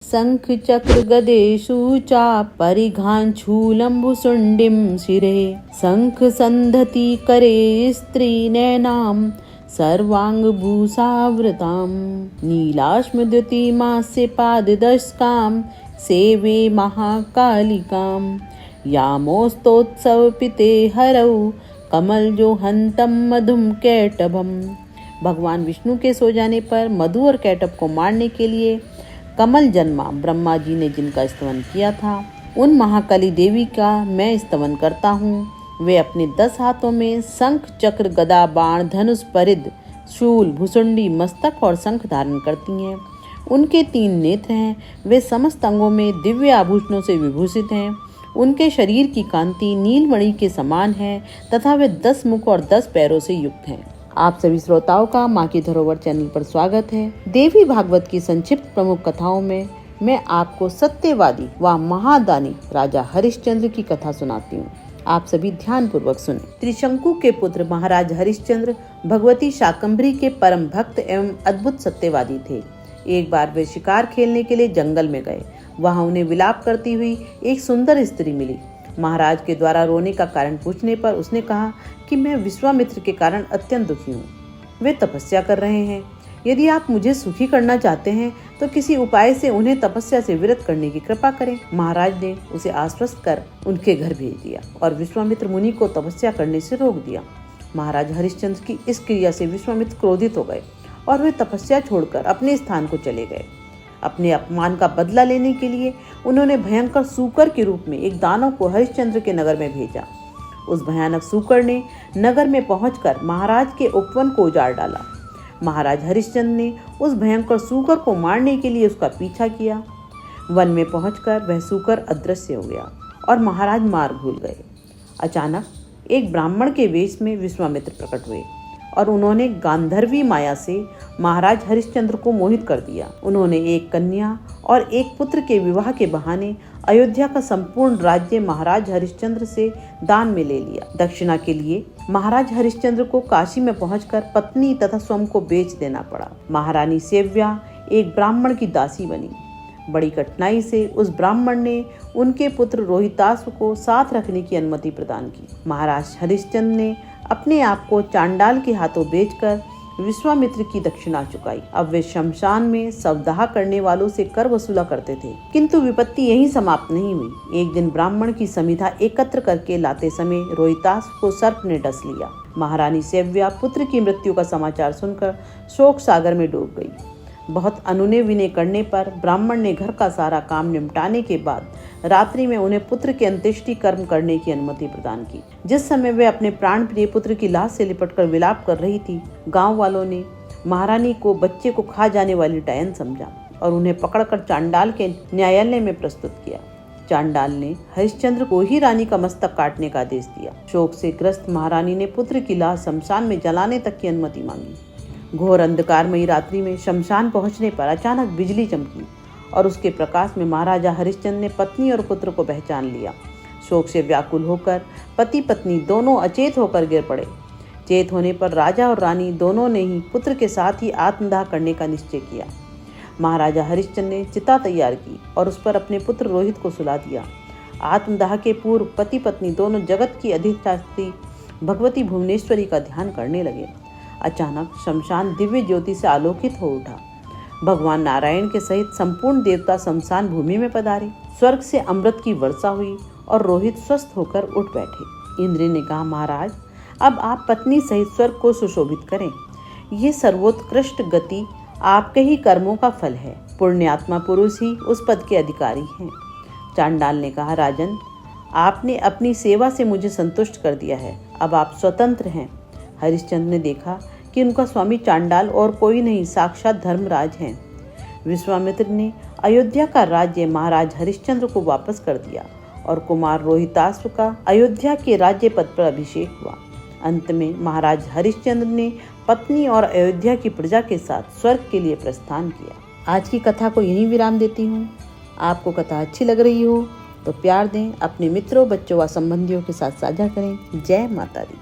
शंख चक्र गदेषु चापरिघाञ्छूलम्बुशुण्डिं शिरे शंख सन्धति करे स्त्रीनयनां सर्वाङ्गभूषावृतां नीलाश्मद्युतिमास्य पाददशकां सेवे महाकालिकां यामोस्तोत्सवपिते हरौ कमलजोहन्तं मधुं कैटभम्। भगवान विष्णु के सो जाने पर मधु और कैटभ को मारने के लिए कमल जन्मा। ब्रह्मा जी ने जिनका स्तवन किया था उन महाकाली देवी का मैं स्तवन करता हूँ। वे अपने 10 हाथों में शंख चक्र गदा बाण धनुष परिध शूल भुसुंडी मस्तक और शंख धारण करती हैं। उनके 3 नेत्र हैं। वे समस्त अंगों में दिव्य आभूषणों से विभूषित हैं। उनके शरीर की कांति नीलमणि के समान है तथा वे 10 मुख और 10 पैरों से युक्त हैं। आप सभी श्रोताओं का माँ की धरोहर चैनल पर स्वागत है। देवी भागवत की संक्षिप्त प्रमुख कथाओं में मैं आपको सत्यवादी व महादानी राजा हरिश्चंद्र की कथा सुनाती हूँ। आप सभी ध्यान पूर्वक सुने। त्रिशंकु के पुत्र महाराज हरिश्चंद्र भगवती शाकंभरी के परम भक्त एवं अद्भुत सत्यवादी थे। एक बार वे शिकार खेलने के लिए जंगल में गए। वहाँ उन्हें विलाप करती हुई एक सुंदर स्त्री मिली। महाराज के द्वारा रोने का कारण पूछने पर उसने कहा कि मैं विश्वामित्र के कारण अत्यंत दुखी हूँ। वे तपस्या कर रहे हैं। यदि आप मुझे सुखी करना चाहते हैं तो किसी उपाय से उन्हें तपस्या से विरत करने की कृपा करें। महाराज ने उसे आश्वस्त कर उनके घर भेज दिया और विश्वामित्र मुनि को तपस्या करने से रोक दिया। महाराज हरिश्चंद्र की इस क्रिया से विश्वामित्र क्रोधित हो गए और वे तपस्या छोड़कर अपने स्थान को चले गए। अपने अपमान का बदला लेने के लिए उन्होंने भयंकर सूकर के रूप में एक दानव को हरिश्चंद्र के नगर में भेजा। उस भयानक सूकर ने नगर में पहुंचकर महाराज के उपवन को उजाड़ डाला। महाराज हरिश्चंद्र ने उस भयंकर सूकर को मारने के लिए उसका पीछा किया। वन में पहुंचकर वह सूकर अदृश्य हो गया और महाराज मार्ग भूल गए। अचानक एक ब्राह्मण के वेश में विश्वामित्र प्रकट हुए और उन्होंने गांधर्वी माया से महाराज हरिश्चंद्र को मोहित कर दिया। उन्होंने एक कन्या और एक पुत्र के विवाह के बहाने अयोध्या का संपूर्ण राज्य महाराज हरिश्चंद्र से दान में ले लिया। दक्षिणा के लिए महाराज हरिश्चंद्र को काशी में पहुंचकर पत्नी तथा स्वयं को बेच देना पड़ा। महारानी सेव्या एक ब्राह्मण की दासी बनी। बड़ी कठिनाई से उस ब्राह्मण ने उनके पुत्र रोहिताश्व को साथ रखने की अनुमति प्रदान की। महाराज हरिश्चंद्र ने अपने आप को चांडाल के हाथों बेचकर विश्वामित्र की दक्षिणा चुकाई। अब वे शमशान में शवदाह करने वालों से कर वसूला करते थे। किंतु विपत्ति यहीं समाप्त नहीं हुई। एक दिन ब्राह्मण की समिधा एकत्र करके लाते समय रोहिताश्व को सर्प ने डस लिया। महारानी सेव्या पुत्र की मृत्यु का समाचार सुनकर शोक सागर में डूब गई। बहुत अनुनय विनय करने पर ब्राह्मण ने घर का सारा काम निपटाने के बाद रात्रि में उन्हें पुत्र के अंत्येष्टि कर्म करने की अनुमति प्रदान की। जिस समय वे अपने प्राण प्रिय पुत्र की लाश से लिपटकर विलाप कर रही थी, गांव वालों ने महारानी को बच्चे को खा जाने वाली डायन समझा और उन्हें पकड़कर चांडाल के न्यायालय में प्रस्तुत किया। चांडाल ने हरिश्चंद्र को ही रानी का मस्तक काटने का आदेश दिया। शोक से ग्रस्त महारानी ने पुत्र की लाश शमशान में जलाने तक की अनुमति मांगी। घोर अंधकारमयी रात्रि में शमशान पहुंचने पर अचानक बिजली चमकी और उसके प्रकाश में महाराजा हरिश्चंद्र ने पत्नी और पुत्र को पहचान लिया। शोक से व्याकुल होकर पति पत्नी दोनों अचेत होकर गिर पड़े। चेत होने पर राजा और रानी दोनों ने ही पुत्र के साथ ही आत्मदाह करने का निश्चय किया। महाराजा हरिश्चंद्र ने चिता तैयार की और उस पर अपने पुत्र रोहित को सुला दिया। आत्मदाह के पूर्व पति पत्नी दोनों जगत की अधिष्ठात्री भगवती भुवनेश्वरी का ध्यान करने लगे। अचानक शमशान दिव्य ज्योति से आलोकित हो उठा। भगवान नारायण के सहित संपूर्ण देवता शमशान भूमि में पधारे। स्वर्ग से अमृत की वर्षा हुई और रोहित स्वस्थ होकर उठ बैठे। इंद्र ने कहा, महाराज अब आप पत्नी सहित स्वर्ग को सुशोभित करें। ये सर्वोत्कृष्ट गति आपके ही कर्मों का फल है। पुण्यात्मा पुरुष ही उस पद के अधिकारी हैं। चांडाल ने कहा, राजन आपने अपनी सेवा से मुझे संतुष्ट कर दिया है। अब आप स्वतंत्र हैं। हरिश्चंद्र ने देखा कि उनका स्वामी चांडाल और कोई नहीं साक्षात धर्मराज हैं। विश्वामित्र ने अयोध्या का राज्य महाराज हरिश्चंद्र को वापस कर दिया और कुमार रोहिताश्व का अयोध्या के राज्य पद पर अभिषेक हुआ। अंत में महाराज हरिश्चंद्र ने पत्नी और अयोध्या की प्रजा के साथ स्वर्ग के लिए प्रस्थान किया। आज की कथा को यहीं विराम देती हूँ। आपको कथा अच्छी लग रही हो तो प्यार दें, अपने मित्रों बच्चों व संबंधियों के साथ साझा करें। जय माता दी।